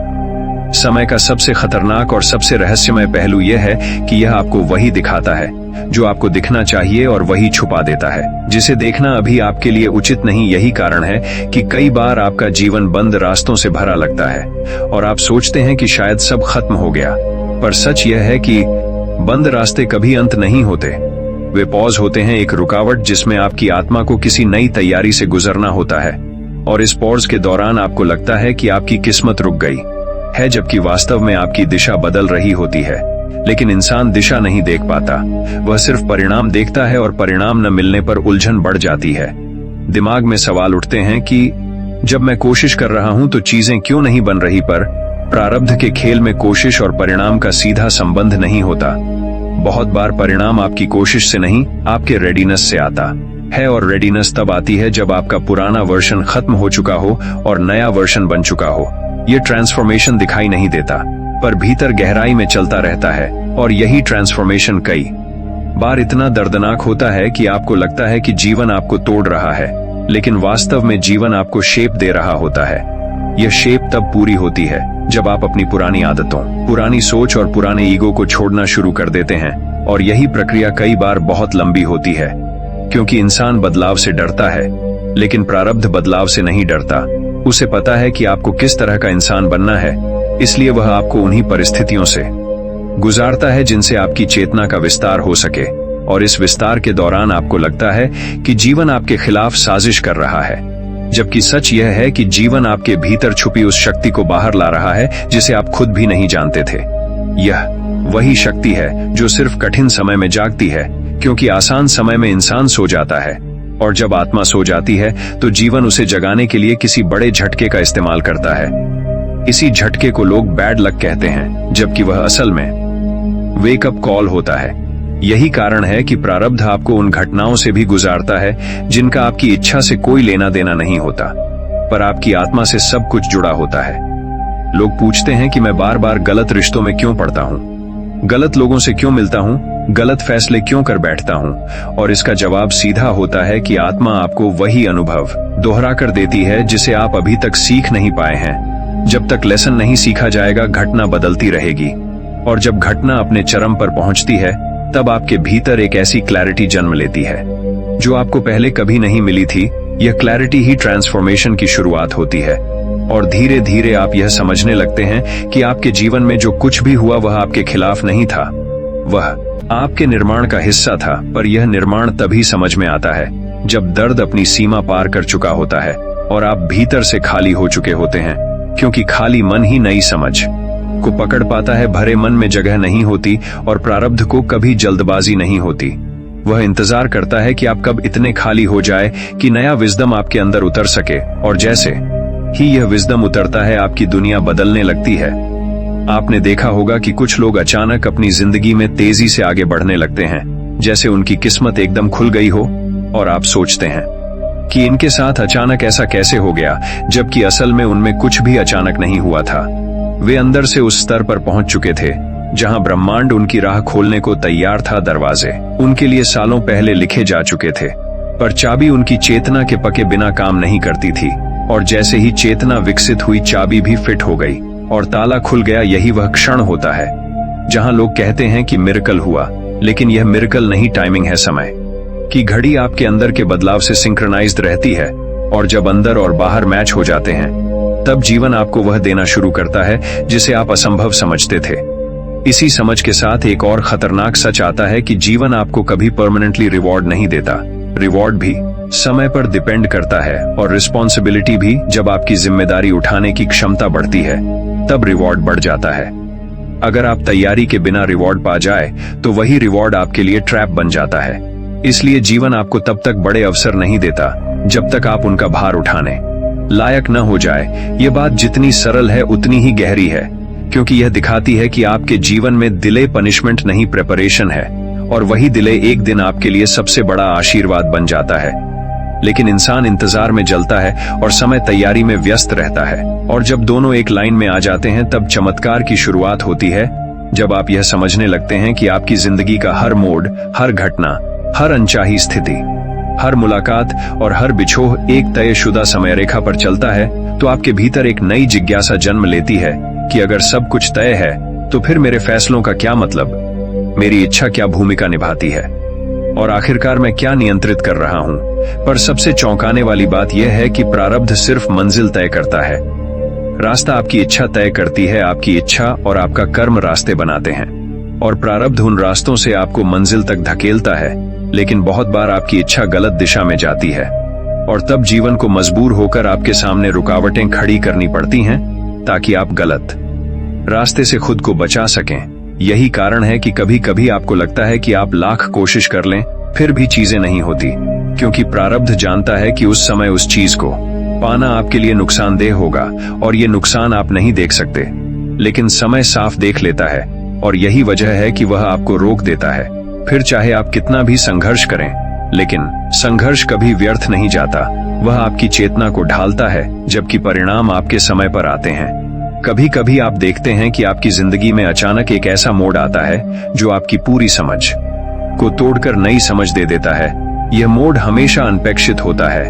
समय का सबसे खतरनाक और सबसे रहस्यमय पहलू यह है कि यह आपको वही दिखाता है जो आपको दिखना चाहिए और वही छुपा देता है जिसे देखना अभी आपके लिए उचित नहीं। यही कारण है कि कई बार आपका जीवन बंद रास्तों से भरा लगता है और आप सोचते हैं कि शायद सब खत्म हो गया, पर सच यह है कि बंद रास्ते कभी अंत नहीं होते, वे पॉज होते हैं, एक रुकावट जिसमें आपकी आत्मा को किसी नई तैयारी से गुजरना होता है। और इस पॉज के दौरान आपको लगता है कि आपकी किस्मत रुक गई है, जबकि वास्तव में आपकी दिशा बदल रही होती है। लेकिन इंसान दिशा नहीं देख पाता, वह सिर्फ परिणाम देखता है, और परिणाम न मिलने पर उलझन बढ़ जाती है। दिमाग में सवाल उठते हैं कि जब मैं कोशिश कर रहा हूं तो चीजें क्यों नहीं बन रही, पर प्रारब्ध के खेल में कोशिश और परिणाम का सीधा संबंध नहीं होता। बहुत बार परिणाम आपकी कोशिश से नहीं, आपके रेडीनेस से आता है, और रेडीनेस तब आती है जब आपका पुराना वर्जन खत्म हो चुका हो और नया वर्जन बन चुका हो। ये ट्रांसफॉर्मेशन दिखाई नहीं देता, पर भीतर गहराई में चलता रहता है, और यही ट्रांसफॉर्मेशन कई बार इतना दर्दनाक होता है कि आपको लगता है कि जीवन आपको तोड़ रहा है, लेकिन वास्तव में जीवन आपको शेप दे रहा होता है। यह शेप तब पूरी होती है जब आप अपनी पुरानी आदतों, पुरानी सोच और पुराने ईगो को छोड़ना शुरू कर देते हैं, और यही प्रक्रिया कई बार बहुत लंबी होती है, क्योंकि इंसान बदलाव से डरता है, लेकिन प्रारब्ध बदलाव से नहीं डरता। उसे पता है कि आपको किस तरह का इंसान बनना है, इसलिए वह आपको उन्हीं परिस्थितियों से गुजारता है जिनसे आपकी चेतना का विस्तार हो सके, और इस विस्तार के दौरान आपको लगता है कि जीवन आपके खिलाफ साजिश कर रहा है, जबकि सच यह है कि जीवन आपके भीतर छुपी उस शक्ति को बाहर ला रहा है जिसे आप खुद भी नहीं जानते थे। यह वही शक्ति है जो सिर्फ कठिन समय में जागती है, क्योंकि आसान समय में इंसान सो जाता है, और जब आत्मा सो जाती है तो जीवन उसे जगाने के लिए किसी बड़े झटके का इस्तेमाल करता है। इसी झटके को लोग बैड लक कहते हैं, जबकि वह असल में वेकअप कॉल होता है। यही कारण है कि प्रारब्ध आपको उन घटनाओं से भी गुजारता है जिनका आपकी इच्छा से कोई लेना देना नहीं होता, पर आपकी आत्मा से सब कुछ जुड़ा होता है। लोग पूछते हैं कि मैं बार बार गलत रिश्तों में क्यों पड़ता हूं, गलत लोगों से क्यों मिलता हूं, गलत फैसले क्यों कर बैठता हूं, और इसका जवाब सीधा होता है कि आत्मा आपको वही अनुभव दोहरा कर देती है जिसे आप अभी तक सीख नहीं पाए हैं। जब तक लेसन नहीं सीखा जाएगा, घटना बदलती रहेगी, और जब घटना अपने चरम पर पहुंचती है तब आपके भीतर एक ऐसी क्लैरिटी जन्म लेती है जो आपको पहले कभी नहीं मिली थी। यह क्लैरिटी ही ट्रांसफॉर्मेशन की शुरुआत होती है, और धीरे धीरे आप यह समझने लगते हैं कि आपके जीवन में जो कुछ भी हुआ वह आपके खिलाफ नहीं था, वह आपके निर्माण का हिस्सा था। पर यह निर्माण तभी समझ में आता है जब दर्द अपनी सीमा पार कर चुका होता है और आप भीतर से खाली हो चुके होते हैं, क्योंकि खाली मन ही नई समझ को पकड़ पाता है। भरे मन में जगह नहीं होती, और प्रारब्ध को कभी जल्दबाजी नहीं होती। वह इंतजार करता है कि आप कब इतने खाली हो जाए कि नया विजडम आपके अंदर उतर सके, और जैसे ही यह विजडम उतरता है आपकी दुनिया बदलने लगती है। आपने देखा होगा कि कुछ लोग अचानक अपनी जिंदगी में तेजी से आगे बढ़ने लगते हैं, जैसे उनकी किस्मत एकदम खुल गई हो, और आप सोचते हैं कि इनके साथ अचानक ऐसा कैसे हो गया, जबकि असल में उनमें कुछ भी अचानक नहीं हुआ था। वे अंदर से उस स्तर पर पहुंच चुके थे जहां ब्रह्मांड उनकी राह खोलने को तैयार था। दरवाजे उनके लिए सालों पहले लिखे जा चुके थे, पर चाबी उनकी चेतना के पके बिना काम नहीं करती थी, और जैसे ही चेतना विकसित हुई चाबी भी फिट हो गई और ताला खुल गया। यही वह क्षण होता है जहां लोग कहते हैं कि मिरेकल हुआ, लेकिन यह मिरेकल नहीं, टाइमिंग है। समय की घड़ी आपके अंदर के बदलाव से सिंक्रोनाइज्ड रहती है, और जब अंदर और बाहर मैच हो जाते हैं तब जीवन आपको वह देना शुरू करता है जिसे आप असंभव समझते थे। इसी समझ के साथ एक और खतरनाक सच आता है कि जीवन आपको कभी परमानेंटली रिवॉर्ड नहीं देता। रिवॉर्ड भी समय पर डिपेंड करता है, और रिस्पॉन्सिबिलिटी भी। जब आपकी जिम्मेदारी उठाने की क्षमता बढ़ती है तब रिवॉर्ड बढ़ जाता है। अगर आप तैयारी के बिना रिवॉर्ड पा जाए तो वही रिवॉर्ड आपके लिए ट्रैप बन जाता है। इसलिए जीवन आपको तब तक बड़े अवसर नहीं देता जब तक आप उनका भार उठाने लायक न हो जाए। ये बात जितनी सरल है उतनी ही गहरी है, क्योंकि यह दिखाती है कि आपके जीवन में डिले पनिशमेंट नहीं, प्रिपरेशन है, और वही डिले एक दिन आपके लिए सबसे बड़ा आशीर्वाद बन जाता है। लेकिन इंसान इंतजार में जलता है और समय तैयारी में व्यस्त रहता है, और जब दोनों एक लाइन में आ जाते हैं तब चमत्कार की शुरुआत होती है। जब आप यह समझने लगते हैं कि आपकी जिंदगी का हर मोड़, हर घटना, हर अनचाही स्थिति, हर मुलाकात और हर बिछोह एक तयशुदा समय रेखा पर चलता है, तो आपके भीतर एक नई जिज्ञासा जन्म लेती है कि अगर सब कुछ तय है तो फिर मेरे फैसलों का क्या मतलब, मेरी इच्छा क्या भूमिका निभाती है, और आखिरकार मैं क्या नियंत्रित कर रहा हूं। पर सबसे चौंकाने वाली बात यह है कि प्रारब्ध सिर्फ मंजिल तय करता है, रास्ता आपकी इच्छा तय करती है। आपकी इच्छा और आपका कर्म रास्ते बनाते हैं, और प्रारब्ध उन रास्तों से आपको मंजिल तक धकेलता है। लेकिन बहुत बार आपकी इच्छा गलत दिशा में जाती है, और तब जीवन को मजबूर होकर आपके सामने रुकावटें खड़ी करनी पड़ती हैं ताकि आप गलत रास्ते से खुद को बचा सकें। यही कारण है कि कभी कभी आपको लगता है कि आप लाख कोशिश कर लें फिर भी चीजें नहीं होती, क्योंकि प्रारब्ध जानता है कि उस समय उस चीज को पाना आपके लिए नुकसानदेह होगा और ये नुकसान आप नहीं देख सकते, लेकिन समय साफ देख लेता है और यही वजह है कि वह आपको रोक देता है। फिर चाहे आप कितना भी संघर्ष करें, लेकिन संघर्ष कभी व्यर्थ नहीं जाता। वह आपकी चेतना को ढालता है, जबकि परिणाम आपके समय पर आते हैं। कभी कभी आप देखते हैं कि आपकी जिंदगी में अचानक एक ऐसा मोड़ आता है जो आपकी पूरी समझ को तोड़कर नई समझ दे देता है। यह मोड़ हमेशा अनपेक्षित होता है,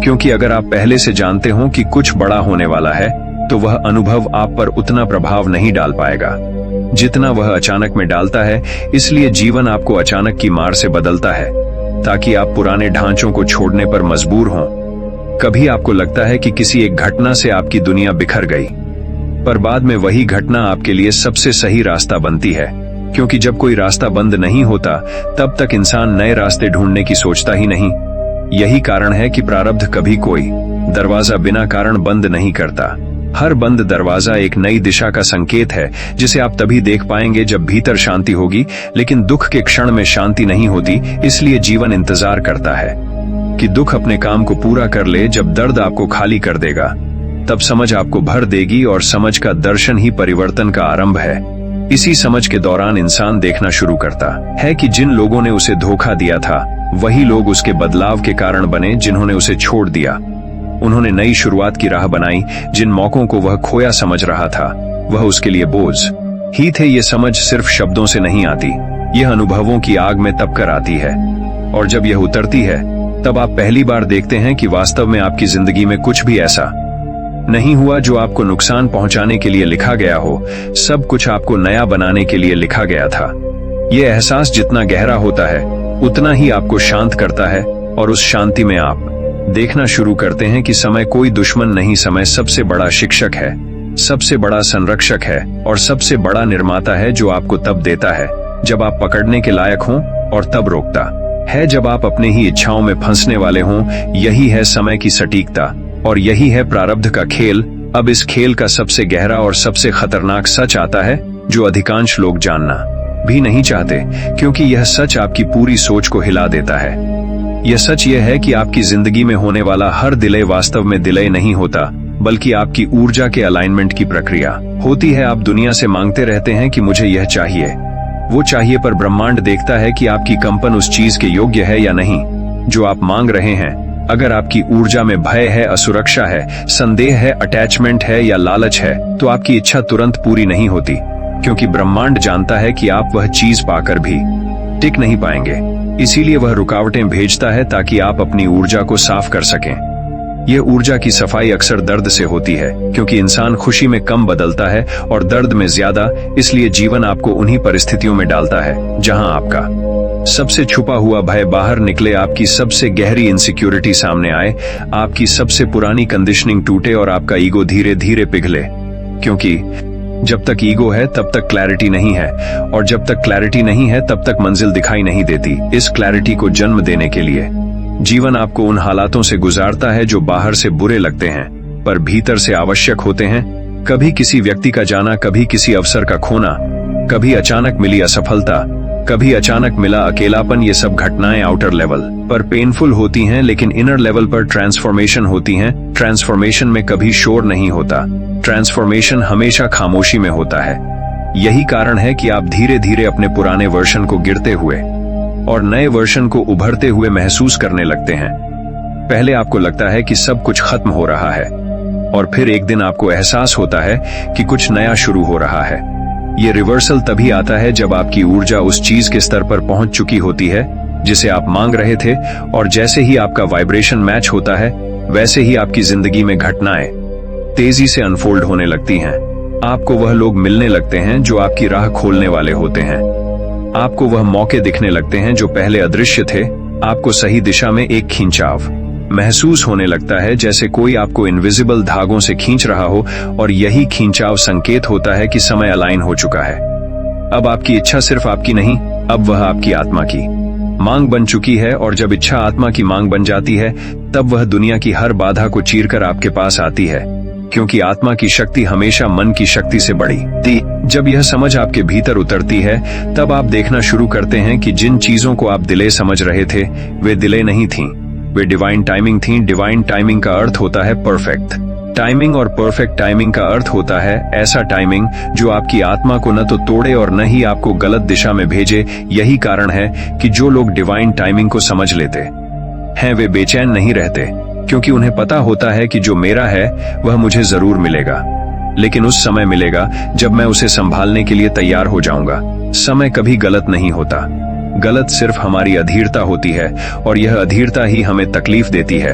क्योंकि अगर आप पहले से जानते हो कि कुछ बड़ा होने वाला है, तो वह अनुभव आप पर उतना प्रभाव नहीं डाल पाएगा जितना वह अचानक में डालता है। इसलिए जीवन आपको अचानक की मार से बदलता है, ताकि आप पुराने ढांचों को छोड़ने पर मजबूर हों। कभी आपको लगता है कि किसी एक घटना से आपकी दुनिया बिखर गई, पर बाद में वही घटना आपके लिए सबसे सही रास्ता बनती है, क्योंकि जब कोई रास्ता बंद नहीं होता, तब तक इंसान नए रास्ते ढूंढने की सोचता ही नहीं। यही कारण है कि प्रारब्ध कभी कोई दरवाजा बिना कारण बंद नहीं करता। हर बंद दरवाजा एक नई दिशा का संकेत है, जिसे आप तभी देख पाएंगे जब भीतर शांति होगी। लेकिन दुख के क्षण में शांति नहीं होती, इसलिए जीवन इंतजार करता है कि दुख अपने काम को पूरा कर ले। जब दर्द आपको खाली कर देगा, तब समझ आपको भर देगी, और समझ का दर्शन ही परिवर्तन का आरंभ है। इसी समझ के दौरान इंसान देखना शुरू करता है कि जिन लोगों ने उसे धोखा दिया था, वही लोग उसके बदलाव के कारण बने जिन्होंने उसे छोड़ दिया। उन्होंने नई शुरुआत की राह बनाई। जिन मौकों को वह खोया समझ रहा था, वह उसके लिए बोझ ही थे। ये समझ सिर्फ शब्दों से नहीं आती, यह अनुभवों की आग में तपकर आती है, और जब यह उतरती है, तब आप पहली बार देखते हैं कि वास्तव में आपकी जिंदगी में कुछ भी ऐसा नहीं हुआ जो आपको नुकसान पहुंचाने के लिए लिखा गया हो। सब कुछ आपको नया बनाने के लिए लिखा गया था। यह एहसास जितना गहरा होता है, उतना ही आपको शांत करता है, और उस शांति में आप देखना शुरू करते हैं कि समय कोई दुश्मन नहीं, समय सबसे बड़ा शिक्षक है, सबसे बड़ा संरक्षक है, और सबसे बड़ा निर्माता है, जो आपको तब देता है जब आप पकड़ने के लायक हों, और तब रोकता है जब आप अपने ही इच्छाओं में फंसने वाले हों। यही है समय की सटीकता, और यही है प्रारब्ध का खेल। अब इस खेल का सबसे गहरा और सबसे खतरनाक सच आता है, जो अधिकांश लोग जानना भी नहीं चाहते, क्योंकि यह सच आपकी पूरी सोच को हिला देता है। यह सच यह है कि आपकी जिंदगी में होने वाला हर डिले वास्तव में डिले नहीं होता, बल्कि आपकी ऊर्जा के अलाइनमेंट की प्रक्रिया होती है। आप दुनिया से मांगते रहते हैं कि मुझे यह चाहिए, वो चाहिए, पर ब्रह्मांड देखता है कि आपकी कंपन उस चीज के योग्य है या नहीं जो आप मांग रहे हैं। अगर आपकी ऊर्जा में भय है, असुरक्षा है, संदेह है, अटैचमेंट है या लालच है, तो आपकी इच्छा तुरंत पूरी नहीं होती, क्योंकि ब्रह्मांड जानता है कि आप वह चीज पाकर भी टिक नहीं पाएंगे। इसीलिए वह रुकावटें भेजता है, ताकि आप अपनी ऊर्जा को साफ कर सकें। यह ऊर्जा की सफाई अक्सर दर्द से होती है, क्योंकि इंसान खुशी में कम बदलता है और दर्द में ज्यादा। इसलिए जीवन आपको उन्हीं परिस्थितियों में डालता है जहां आपका सबसे छुपा हुआ भय बाहर निकले, आपकी सबसे गहरी इनसिक्योरिटी सामने आए, आपकी सबसे पुरानी कंडीशनिंग टूटे, और आपका ईगो धीरे धीरे पिघले। क्योंकि जब तक ईगो है, तब तक क्लैरिटी नहीं है, और जब तक क्लैरिटी नहीं है, तब तक मंजिल दिखाई नहीं देती। इस क्लैरिटी को जन्म देने के लिए जीवन आपको उन हालातों से गुजारता है जो बाहर से बुरे लगते हैं, पर भीतर से आवश्यक होते हैं। कभी किसी व्यक्ति का जाना, कभी किसी अवसर का खोना, कभी अचानक मिली असफलता, कभी अचानक मिला अकेलापन। ये सब घटनाएं आउटर लेवल पर पेनफुल होती हैं, लेकिन इनर लेवल पर ट्रांसफॉर्मेशन होती हैं। ट्रांसफॉर्मेशन में कभी शोर नहीं होता, ट्रांसफॉर्मेशन हमेशा खामोशी में होता है। यही कारण है कि आप धीरे धीरे अपने पुराने वर्जन को गिरते हुए और नए वर्जन को उभरते हुए महसूस करने लगते हैं। पहले आपको लगता है कि सब कुछ खत्म हो रहा है, और फिर एक दिन आपको एहसास होता है कि कुछ नया शुरू हो रहा है। ये रिवर्सल तभी आता है जब आपकी ऊर्जा उस चीज के स्तर पर पहुंच चुकी होती है जिसे आप मांग रहे थे, और जैसे ही आपका वाइब्रेशन मैच होता है, वैसे ही आपकी जिंदगी में घटनाएं तेजी से अनफोल्ड होने लगती हैं। आपको वह लोग मिलने लगते हैं जो आपकी राह खोलने वाले होते हैं। आपको वह मौके दिखने लगते हैं जो पहले अदृश्य थे। आपको सही दिशा में एक खिंचाव महसूस होने लगता है, जैसे कोई आपको इनविजिबल धागों से खींच रहा हो, और यही खिंचाव संकेत होता है कि समय अलाइन हो चुका है। अब आपकी इच्छा सिर्फ आपकी नहीं, अब वह आपकी आत्मा की मांग बन चुकी है, और जब इच्छा आत्मा की मांग बन जाती है, तब वह दुनिया की हर बाधा को चीरकर आपके पास आती है, क्योंकि आत्मा की शक्ति हमेशा मन की शक्ति से बड़ी थी। जब यह समझ आपके भीतर उतरती है, तब आप देखना शुरू करते हैं कि जिन चीजों को आप दिले समझ रहे थे, वे दिले नहीं थीं, वे डिवाइन टाइमिंग थीं। डिवाइन टाइमिंग का अर्थ होता है परफेक्ट टाइमिंग, और परफेक्ट टाइमिंग का अर्थ होता है ऐसा टाइमिंग जो आपकी आत्मा को न तो तोड़े और न ही आपको गलत दिशा में भेजे। यही कारण है कि जो लोग डिवाइन टाइमिंग को समझ लेते हैं वे बेचैन नहीं रहते, क्योंकि उन्हें पता होता है कि जो मेरा है वह मुझे जरूर मिलेगा, लेकिन उस समय मिलेगा जब मैं उसे संभालने के लिए तैयार हो जाऊंगा। समय कभी गलत नहीं होता, गलत सिर्फ हमारी अधीरता होती है, और यह अधीरता ही हमें तकलीफ देती है,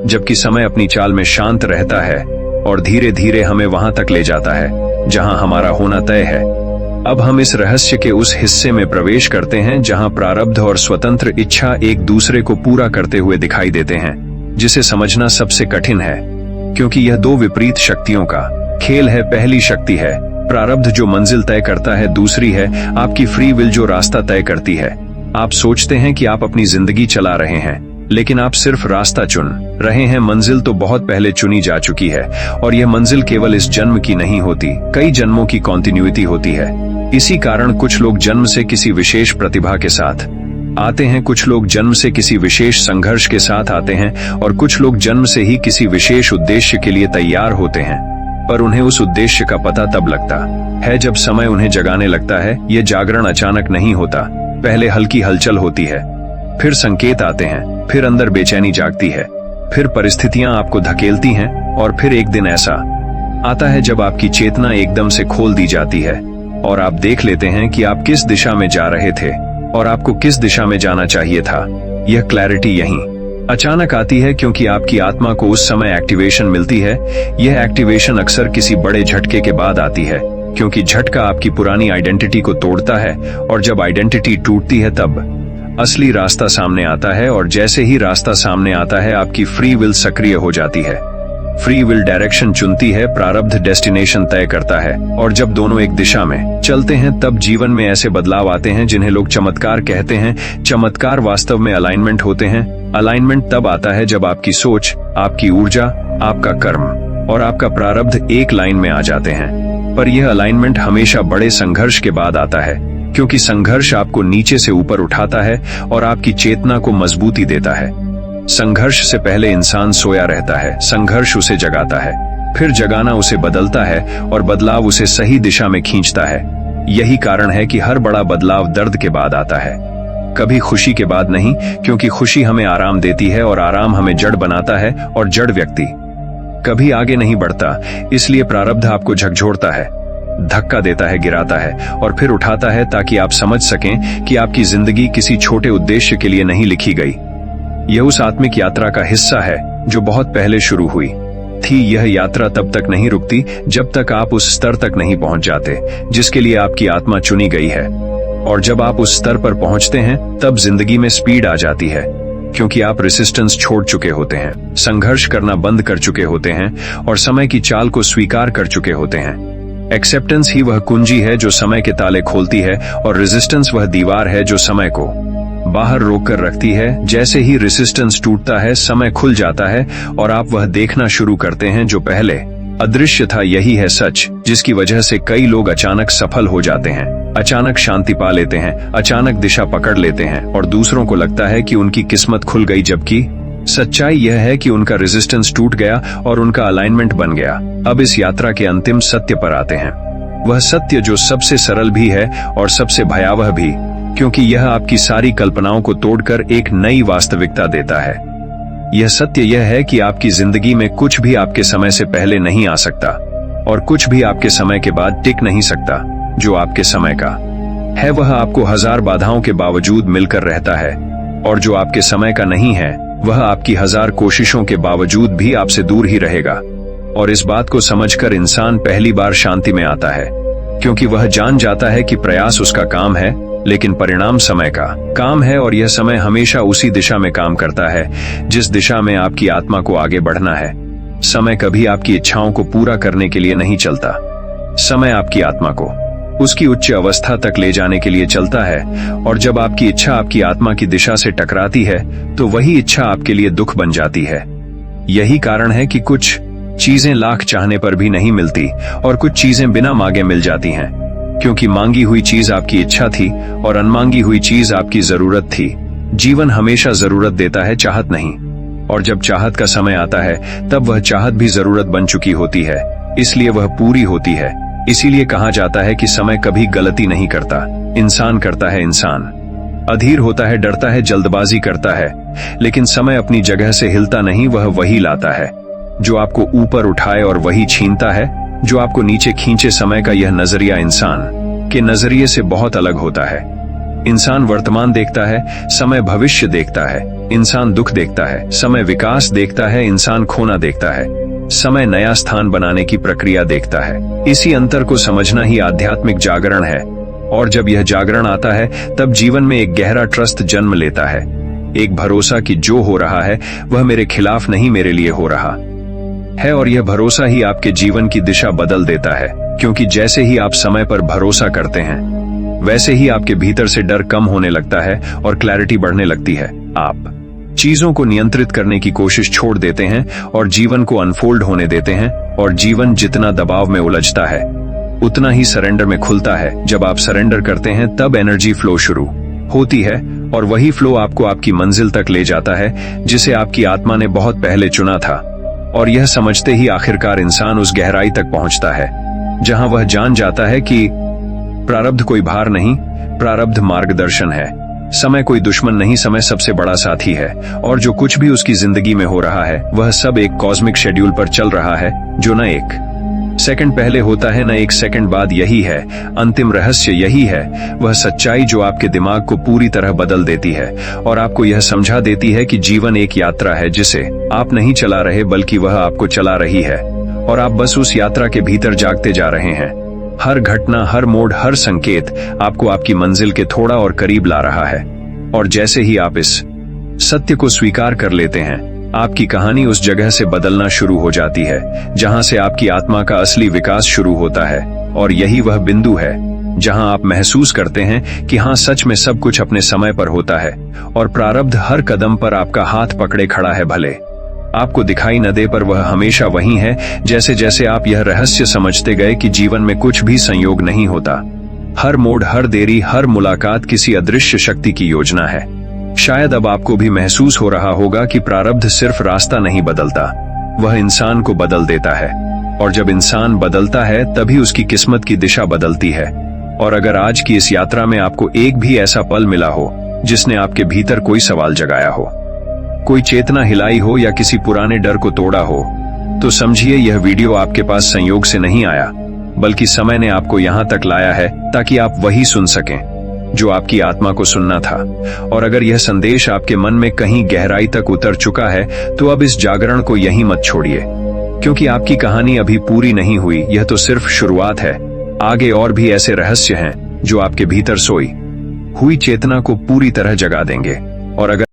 जबकि समय अपनी चाल में शांत रहता है और धीरे धीरे हमें वहां तक ले जाता है जहां हमारा होना तय है। अब हम इस रहस्य के उस हिस्से में प्रवेश करते हैं जहां प्रारब्ध और स्वतंत्र इच्छा एक दूसरे को पूरा करते हुए दिखाई देते हैं, जिसे समझना सबसे कठिन है, क्योंकि यह दो विपरीत शक्तियों का खेल है। पहली शक्ति है प्रारब्ध जो मंजिल तय करता है, दूसरी है आपकी फ्री विल जो रास्ता तय करती है। आप सोचते हैं कि आप अपनी जिंदगी चला रहे हैं, लेकिन आप सिर्फ रास्ता चुन रहे हैं। मंजिल तो बहुत पहले चुनी जा चुकी है, और यह मंजिल केवल इस जन्म की नहीं होती, कई जन्मों की कॉन्टिन्यूटी होती है। इसी कारण कुछ लोग जन्म से किसी विशेष प्रतिभा के साथ आते हैं, कुछ लोग जन्म से किसी विशेष संघर्ष के साथ आते हैं, और कुछ लोग जन्म से ही किसी विशेष उद्देश्य के लिए तैयार होते हैं। पर उन्हें उस उद्देश्य का पता तब लगता है जब समय उन्हें जगाने लगता है। यह जागरण अचानक नहीं होता, पहले हल्की हलचल होती है, फिर संकेत आते हैं, फिर अंदर बेचैनी जागती है, फिर परिस्थितियां आपको धकेलती हैं, और फिर एक दिन ऐसा आता है जब आपकी चेतना एकदम से खोल दी जाती है और आप देख लेते हैं कि आप किस दिशा में जा रहे थे और आपको किस दिशा में जाना चाहिए था। यह क्लैरिटी यहीं अचानक आती है क्योंकि आपकी आत्मा को उस समय एक्टिवेशन मिलती है। यह एक्टिवेशन अक्सर किसी बड़े झटके के बाद आती है, क्योंकि झटका आपकी पुरानी आइडेंटिटी को तोड़ता है, और जब आइडेंटिटी टूटती है तब असली रास्ता सामने आता है। और जैसे ही रास्ता सामने आता है आपकी फ्री विल सक्रिय हो जाती है। फ्री विल डायरेक्शन चुनती है, प्रारब्ध डेस्टिनेशन तय करता है, और जब दोनों एक दिशा में चलते हैं तब जीवन में ऐसे बदलाव आते हैं जिन्हें लोग चमत्कार कहते हैं। चमत्कार वास्तव में अलाइनमेंट होते हैं। अलाइनमेंट तब आता है जब आपकी सोच, आपकी ऊर्जा, आपका कर्म और आपका प्रारब्ध एक लाइन में आ जाते हैं। पर यह अलाइनमेंट हमेशा बड़े संघर्ष के बाद आता है, क्योंकि संघर्ष आपको नीचे से ऊपर उठाता है और आपकी चेतना को मजबूती देता है। संघर्ष से पहले इंसान सोया रहता है, संघर्ष उसे जगाता है, फिर जगाना उसे बदलता है, और बदलाव उसे सही दिशा में खींचता है। यही कारण है कि हर बड़ा बदलाव दर्द के बाद आता है, कभी खुशी के बाद नहीं, क्योंकि खुशी हमें आराम देती है और आराम हमें जड़ बनाता है, और जड़ व्यक्ति कभी आगे नहीं बढ़ता। इसलिए प्रारब्ध आपको झकझोरता है, धक्का देता है, गिराता है और फिर उठाता है, ताकि आप समझ सकें कि आपकी जिंदगी किसी छोटे उद्देश्य के लिए नहीं लिखी गई। यह उस आत्मिक यात्रा का हिस्सा है जो बहुत पहले शुरू हुई थी। यह यात्रा तब तक नहीं रुकती जब तक आप उस स्तर तक नहीं पहुंच जाते जिसके लिए आपकी आत्मा चुनी गई है। और जब आप उस स्तर पर पहुंचते हैं तब जिंदगी में स्पीड आ जाती है, क्योंकि आप रेसिस्टेंस छोड़ चुके होते हैं, संघर्ष करना बंद कर चुके होते हैं, और समय की चाल को स्वीकार कर चुके होते हैं। एक्सेप्टेंस ही वह कुंजी है जो समय के ताले खोलती है, और रेजिस्टेंस वह दीवार है जो समय को बाहर रोक कर रखती है। जैसे ही रेसिस्टेंस टूटता है, समय खुल जाता है और आप वह देखना शुरू करते हैं जो पहले अदृश्य था। यही है सच जिसकी वजह से कई लोग अचानक सफल हो जाते हैं, अचानक शांति पा लेते हैं, अचानक दिशा पकड़ लेते हैं, और दूसरों को लगता है कि उनकी किस्मत खुल गई, जबकि सच्चाई यह है कि उनका रेजिस्टेंस टूट गया और उनका अलाइनमेंट बन गया। अब इस यात्रा के अंतिम सत्य पर आते हैं, वह सत्य जो सबसे सरल भी है और सबसे भयावह भी, क्योंकि यह आपकी सारी कल्पनाओं को तोड़कर एक नई वास्तविकता देता है। यह सत्य यह है कि आपकी जिंदगी में कुछ भी आपके समय से पहले नहीं आ सकता, और कुछ भी आपके समय के बाद टिक नहीं सकता। जो आपके समय का है वह आपको हजार बाधाओं के बावजूद मिलकर रहता है, और जो आपके समय का नहीं है वह आपकी हजार कोशिशों के बावजूद भी आपसे दूर ही रहेगा। और इस बात को समझकर इंसान पहली बार शांति में आता है, क्योंकि वह जान जाता है कि प्रयास उसका काम है, लेकिन परिणाम समय का काम है, और यह समय हमेशा उसी दिशा में काम करता है जिस दिशा में आपकी आत्मा को आगे बढ़ना है। समय कभी आपकी इच्छाओं को पूरा करने के लिए नहीं चलता, समय आपकी आत्मा को उसकी उच्च अवस्था तक ले जाने के लिए चलता है। और जब आपकी इच्छा आपकी आत्मा की दिशा से टकराती है तो वही इच्छा आपके लिए दुख बन जाती है। यही कारण है कि कुछ चीजें लाख चाहने पर भी नहीं मिलती, और कुछ चीजें बिना मांगे मिल जाती हैं, क्योंकि मांगी हुई चीज आपकी इच्छा थी और अनमांगी हुई चीज आपकी जरूरत थी। जीवन हमेशा जरूरत देता है, चाहत नहीं। और जब चाहत का समय आता है तब वह चाहत भी जरूरत बन चुकी होती है, इसलिए वह पूरी होती है। इसीलिए कहा जाता है कि समय कभी गलती नहीं करता, इंसान करता है इंसान। अधीर होता है, डरता है, जल्दबाजी करता है, लेकिन समय अपनी जगह से हिलता नहीं, वह वही लाता है जो आपको ऊपर उठाए और वही छीनता है जो आपको नीचे खींचे। समय का यह नजरिया इंसान के नजरिए से बहुत अलग होता है। इंसान वर्तमान देखता है, समय भविष्य देखता है। इंसान दुख देखता है, समय विकास देखता है। इंसान खोना देखता है, समय नया स्थान बनाने की प्रक्रिया देखता है। इसी अंतर को समझना ही आध्यात्मिक जागरण है। और जब यह जागरण आता है तब जीवन में एक गहरा ट्रस्ट जन्म लेता है, एक भरोसा कि जो हो रहा है वह मेरे खिलाफ नहीं, मेरे लिए हो रहा है। और यह भरोसा ही आपके जीवन की दिशा बदल देता है, क्योंकि जैसे ही आप समय पर भरोसा करते हैं वैसे ही आपके भीतर से डर कम होने लगता है और क्लैरिटी बढ़ने लगती है। आप चीजों को नियंत्रित करने की कोशिश छोड़ देते हैं और जीवन को अनफोल्ड होने देते हैं। और जीवन जितना दबाव में उलझता है उतना ही सरेंडर में खुलता है। जब आप सरेंडर करते हैं तब एनर्जी फ्लो शुरू होती है, और वही फ्लो आपको आपकी मंजिल तक ले जाता है जिसे आपकी आत्मा ने बहुत पहले चुना था। और यह समझते ही आखिरकार इंसान उस गहराई तक पहुंचता है जहां वह जान जाता है कि प्रारब्ध कोई भार नहीं, प्रारब्ध मार्गदर्शन है। समय कोई दुश्मन नहीं, समय सबसे बड़ा साथी है। और जो कुछ भी उसकी जिंदगी में हो रहा है वह सब एक कॉस्मिक शेड्यूल पर चल रहा है, जो न एक सेकंड पहले होता है न एक सेकंड बाद। यही है अंतिम रहस्य, यही है वह सच्चाई जो आपके दिमाग को पूरी तरह बदल देती है और आपको यह समझा देती है कि जीवन एक यात्रा है जिसे आप नहीं चला रहे बल्कि वह आपको चला रही है, और आप बस उस यात्रा के भीतर जागते जा रहे हैं। हर घटना, हर मोड़, हर संकेत आपको आपकी मंजिल के थोड़ा और करीब ला रहा है। और जैसे ही आप इस सत्य को स्वीकार कर लेते हैं आपकी कहानी उस जगह से बदलना शुरू हो जाती है जहां से आपकी आत्मा का असली विकास शुरू होता है। और यही वह बिंदु है जहां आप महसूस करते हैं कि हाँ, सच में सब कुछ अपने समय पर होता है और प्रारब्ध हर कदम पर आपका हाथ पकड़े खड़ा है। भले आपको दिखाई न दे पर वह हमेशा वही है। जैसे जैसे आप यह रहस्य समझते गए कि जीवन में कुछ भी संयोग नहीं होता, हर मोड़, हर देरी, हर मुलाकात किसी अदृश्य शक्ति की योजना है। शायद अब आपको भी महसूस हो रहा होगा कि प्रारब्ध सिर्फ रास्ता नहीं बदलता, वह इंसान को बदल देता है। और जब इंसान बदलता है तभी उसकी किस्मत की दिशा बदलती है। और अगर आज की इस यात्रा में आपको एक भी ऐसा पल मिला हो जिसने आपके भीतर कोई सवाल जगाया हो, कोई चेतना हिलाई हो या किसी पुराने डर को तोड़ा हो, तो समझिए यह वीडियो आपके पास संयोग से नहीं आया, बल्कि समय ने आपको यहां तक लाया है ताकि आप वही सुन सकें जो आपकी आत्मा को सुनना था। और अगर यह संदेश आपके मन में कहीं गहराई तक उतर चुका है तो अब इस जागरण को यहीं मत छोड़िए, क्योंकि आपकी कहानी अभी पूरी नहीं हुई, यह तो सिर्फ शुरुआत है। आगे और भी ऐसे रहस्य हैं जो आपके भीतर सोई हुई चेतना को पूरी तरह जगा देंगे। और अगर